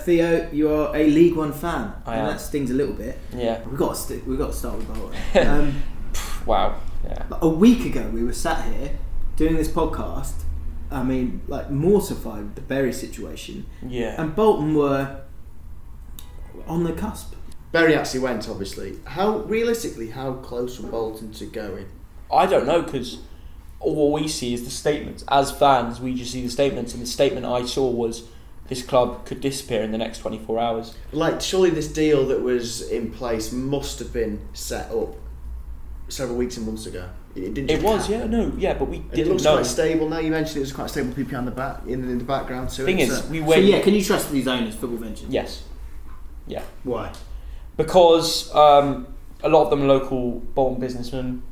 Theo, you are a League One fan. I am. That stings a little bit. Yeah. We've got to start with Bolton. Wow. Yeah. A week ago, we were sat here doing this podcast. I mean, like, mortified with the Bury situation. Yeah. And Bolton were on the cusp. Bury actually went, obviously. How close were Bolton to going? I don't know, because all we see is the statements. As fans, we just see the statements, and the statement I saw was this club could disappear in the next 24 hours. Like, surely this deal that was in place must have been set up several weeks and months ago. It didn't. It was, happen. but we didn't know. It looks quite stable now. You mentioned it was quite stable. People in the back, in the background. So thing is, we So wait. yeah, can you trust these owners, football ventures? Yes. Yeah. Why? Because a lot of them are local Bolton businessmen.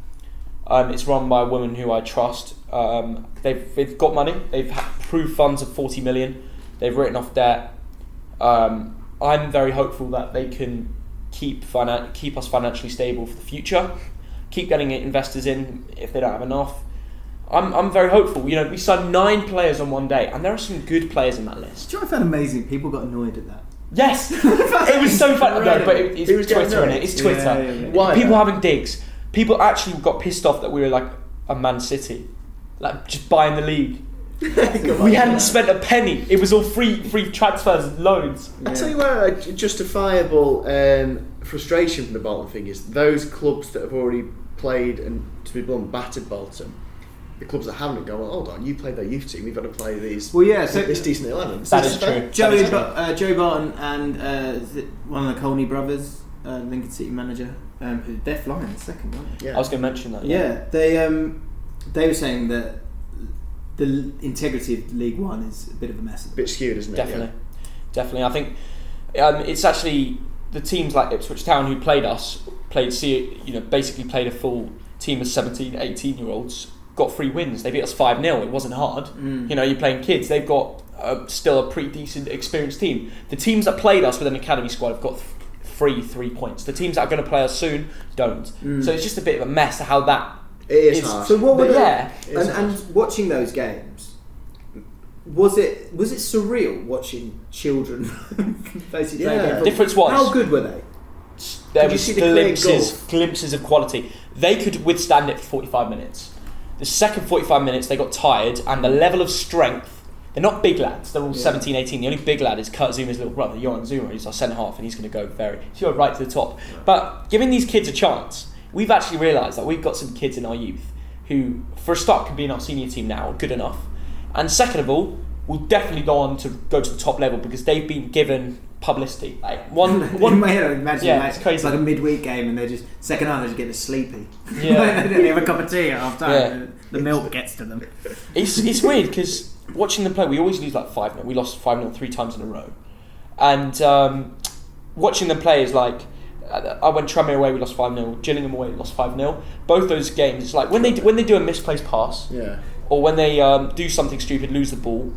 It's run by a woman who I trust. They've got money. They've approved funds of 40 million. They've written off debt. I'm very hopeful that they can keep us financially stable for the future. Keep getting investors in if they don't have enough. I'm very hopeful. You know, we signed 9 players on one day, and there are some good players in that list. Do you know what I found amazing? People got annoyed at that. Yes, it was so fun. No, but it's Twitter, innit? It's Twitter. Yeah. Why? People having digs. People actually got pissed off that we were like a Man City, like just buying the league. We hadn't spent a penny. It was all free transfers, loads. I tell you where a justifiable frustration from the Bolton thing is those clubs that have already played and, to be blunt, battered Bolton. The clubs that haven't go, well, hold on, you played their youth team, we've got to play these. Well, yeah, so this decent 11. That is true. Joey Barton and is it one of the Colney brothers, Lincoln City manager, who they're flying second, aren't they? Yeah. I was going to mention that. Yeah, they were saying that the integrity of League One is a bit of a mess. A bit skewed, isn't it? Definitely. I think it's actually the teams like Ipswich Town who played basically played a full team of 17, 18-year-olds. Got 3 wins. They beat us 5-0. It wasn't hard. You know, you're playing kids. They've got still a pretty decent, experienced team. The teams that played us with an academy squad have got 3 points. The teams that are going to play us soon don't. So it's just a bit of a mess how that it is hard. So what were and watching those games, was it surreal watching children basically play Yeah. game? Difference was how good were they? there Did you was see the clear glimpses of quality. They could withstand it for 45 minutes. The second 45 minutes they got tired, and the level of strength, they're not big lads, they're all 17, 18. The only big lad is Kurt Zuma's little brother, Johan Zuma. He's our centre half, and he's going to go right to the top. But giving these kids a chance, we've actually realised that we've got some kids in our youth who, for a start, can be in our senior team now, good enough. And second of all, will definitely go on to go to the top level because they've been given publicity. Like one In my head, I imagine it's crazy. it's like a midweek game and they're just second half they're just getting sleepy. Yeah. They have a cup of tea at half time. Yeah. The milk gets to them. It's weird because watching them play, we always lose like 5-0. We lost 5-0 3 times in a row, and watching them play is like. I went Tranmere away, we lost 5-0. Gillingham away, we lost 5-0. Both those games, it's like when they do a misplaced pass, or when they do something stupid, lose the ball.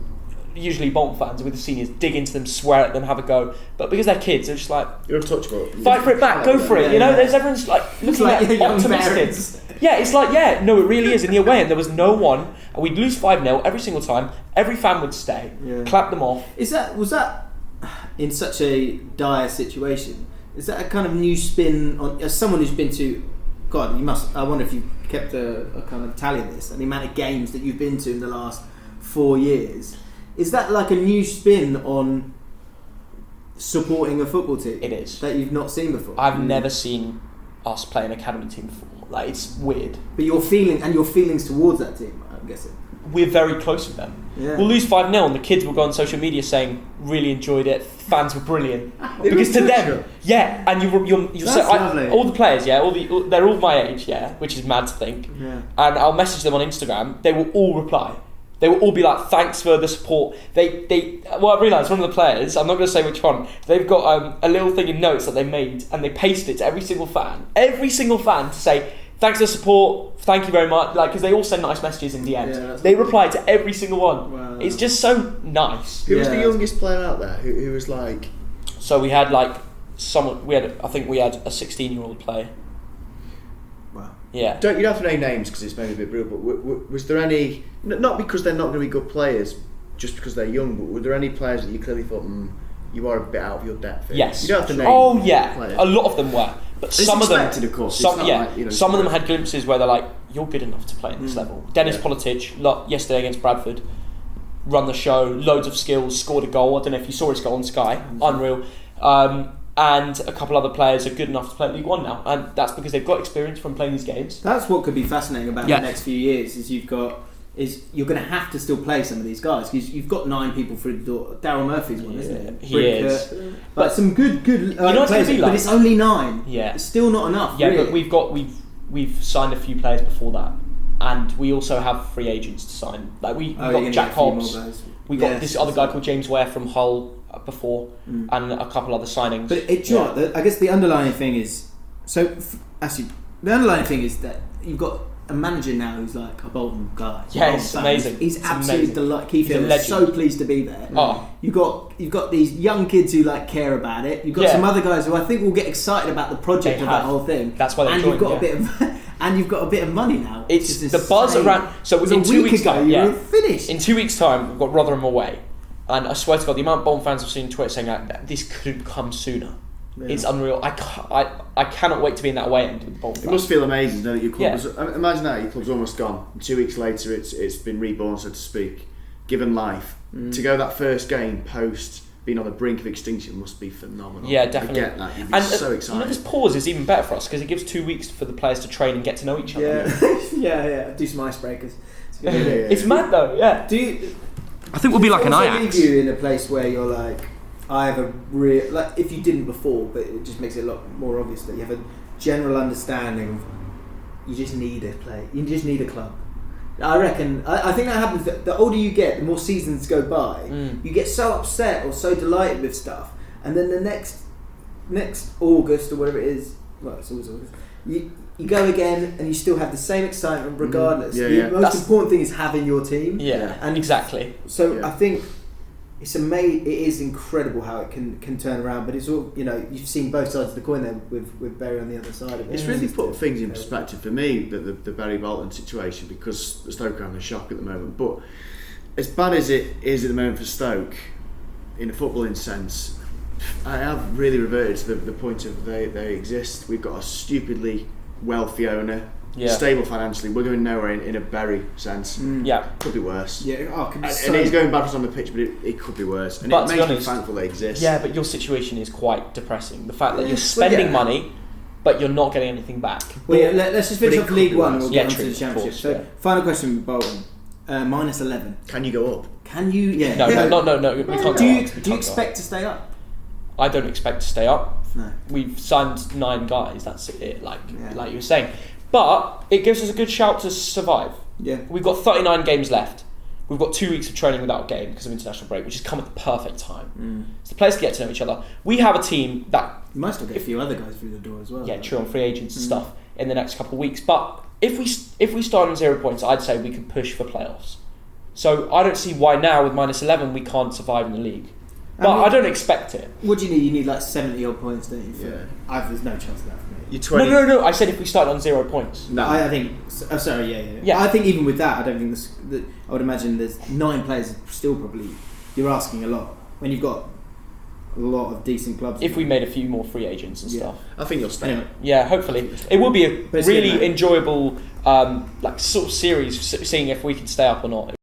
Usually Bolton fans with the seniors dig into them, swear at them, have a go. But because they're kids, they're just like, you're untouchable. Fight for it back, go for it. You know, there's everyone's like looking at optimistic. Yeah, it's like it really is in the away end. There was no one, and we'd lose 5-0 every single time. Every fan would stay, clap them off. Was that in such a dire situation? Is that a kind of new spin on, as someone who's been to, God, you must, I wonder if you kept a kind of tally of this, and the amount of games that you've been to in the last 4 years. Is that like a new spin on supporting a football team? It is. That you've not seen before? I've never seen us play an academy team before. Like, it's weird. But your feelings towards that team, I'm guessing. We're very close with them. Yeah. We'll lose 5-0 and the kids will go on social media saying, really enjoyed it, fans were brilliant. Because to them, and you'll say, all the players, they're all my age, which is mad to think. Yeah. And I'll message them on Instagram, they will all reply. They will all be like, thanks for the support. I realised one of the players, I'm not going to say which one, they've got a little thing in notes that they made and they pasted it to every single fan to say, thanks for the support, thank you very much, like, because they all send nice messages in DMs. Yeah, they reply to every single one. Wow. It's just so nice. Who was the youngest player out there? Who was like... So we had I think we had a 16-year-old player. Wow. Yeah. You don't have to name names because it's maybe a bit brutal, but was there any, not because they're not going to be good players, just because they're young, but were there any players that you clearly thought, you are a bit out of your depth. Yes. You don't have to name. Oh yeah, players. a lot of them were, but It's some of them, expected, of course. It's not like, you know, some of them had glimpses where they're like, "You're good enough to play at this level." Dennis Politic, yesterday against Bradford, run the show, loads of skills, scored a goal. I don't know if you saw his goal on Sky, unreal. And a couple other players are good enough to play League One now, and that's because they've got experience from playing these games. That's what could be fascinating about the next few years. You're going to have to still play some of these guys because you've got 9 people through the door. Daryl Murphy's one, isn't it? He is. But some good you know what's players. be like? But it's only 9. Yeah, it's still not enough. Yeah, really. but we've signed a few players before that, and we also have free agents to sign. Like we got Jack Hobbs. We got this other guy called James Ware from Hull before, and a couple other signings. But I guess the underlying thing is actually the underlying thing is that you've got a manager now who's like a Bolton guy. Yeah, it's amazing. He's absolutely delighted. Keith Hill is so pleased to be there. Oh. You've got these young kids who like care about it. You've got some other guys who I think will get excited about the project of that whole thing. That's why they joined. You've got a bit of money now. It's the buzz around. So in 2 weeks' time, you were finished. In 2 weeks' time, we've got Rotherham away, and I swear to God, the amount of Bolton fans I've seen on Twitter saying that this could come sooner. Yeah. It's unreal. I cannot wait to be in that away end with the Bolton fans. It must feel amazing, though, that your club was, imagine that your club's almost gone. 2 weeks later, it's been reborn, so to speak, given life. To go that first game post being on the brink of extinction must be phenomenal. Yeah, definitely. I get that. You'd be so excited. This pause is even better for us because it gives 2 weeks for the players to train and get to know each other. Yeah. Do some icebreakers. It's mad though. Yeah. I think we'll be like an Ajax. Leave you in a place where you're like, I have a real, like, if you didn't before, but it just makes it a lot more obvious that you have a general understanding of you just need a play, you just need a club. I reckon, I think that happens, the older you get, the more seasons go by, you get so upset or so delighted with stuff, and then the next August or whatever it is, well, it's always August, you go again and you still have the same excitement regardless. The most important thing is having your team. Yeah, and exactly. So I think it's amazing. It is incredible how it can turn around, but it's all, you've seen both sides of the coin there with Berry on the other side of it. It's really put things in perspective for me, the Berry Bolton situation, because Stoke are having a shock at the moment. But as bad as it is at the moment for Stoke, in a footballing sense, I have really reverted to the point of they exist. We've got a stupidly wealthy owner, stable financially. We're going nowhere in a Berry sense. Could be worse. And he's going backwards on the pitch, but it could be worse. And it makes me thankful they exist. Yeah, but your situation is quite depressing. The fact that you're spending money, but you're not getting anything back. Well, let's just finish off League One and we'll get on to the Championship. Course, so, final question, Bolton. Minus 11. Can you go up? Can you? Yeah. No. We can't. Do you expect to stay up? I don't expect to stay up. No. We've signed 9 guys. That's it. Like you were saying, but it gives us a good shout to survive. Yeah. We've got 39 games left. We've got 2 weeks of training without a game because of international break, which has come at the perfect time. So the players get to know each other. We have a team that you might still get a few other guys through the door as well. Yeah, true, on free agents and stuff in the next couple of weeks. But if we start on 0 points, I'd say we can push for playoffs. So I don't see why now with minus 11 we can't survive in the league. But I don't expect it. What do you need? You need like 70 odd points, don't you? There's no chance of that for me. You're 20. No. I said if we start on 0 points. No, I think. Oh, sorry, yeah. I think even with that, I don't think I would imagine there's 9 players. Still, probably you're asking a lot when you've got a lot of decent clubs. If we made a few more free agents and stuff, I think you'll stay. Anyway. Yeah, hopefully it will be a really enjoyable sort of series, seeing if we can stay up or not.